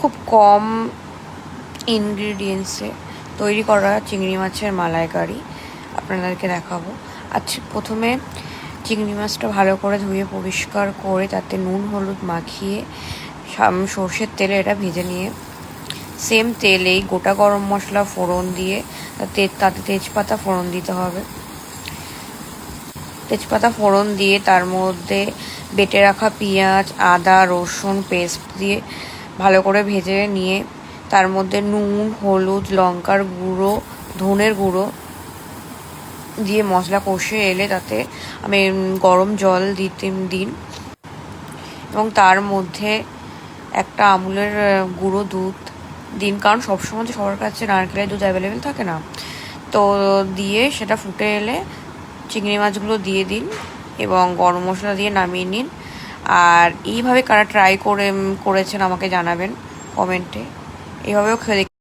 খুব কম ইনগ্রিডিয়েন্টসে তৈরি করা চিংড়ি মাছের মালাইকারি আপনাদেরকে দেখাবো। আচ্ছা, প্রথমে চিংড়ি মাছটা ভালো করে ধুয়ে পরিষ্কার করে তাতে নুন হলুদ মাখিয়ে সর্ষের তেলে এটা ভেজে নিয়ে সেম তেলেই গোটা গরম মশলা ফোড়ন দিয়ে তাতে তেজপাতা ফোড়ন দিতে হবে। তেজপাতা ফোড়ন দিয়ে তার মধ্যে বেটে রাখা পেঁয়াজ আদা রসুন পেস্ট দিয়ে ভালো করে ভেজে নিয়ে তার মধ্যে নুন হলুদ লঙ্কার গুঁড়ো ধনের গুঁড়ো দিয়ে মশলা কষে এলে তাতে আমি গরম জল দিন এবং তার মধ্যে একটা আমুলের গুঁড়ো দুধ দিন, কারণ সবসময় তো সবার কাছে নারকেলের দুধ অ্যাভেলেবেল থাকে না। তো দিয়ে সেটা ফুটে এলে চিংড়ি মাছগুলো দিয়ে দিন এবং গরম মশলা দিয়ে নামিয়ে নিন। আর এইভাবে কারা ট্রাই করেছেন আমাকে জানাবেন কমেন্টে। এইভাবেও খেয়ে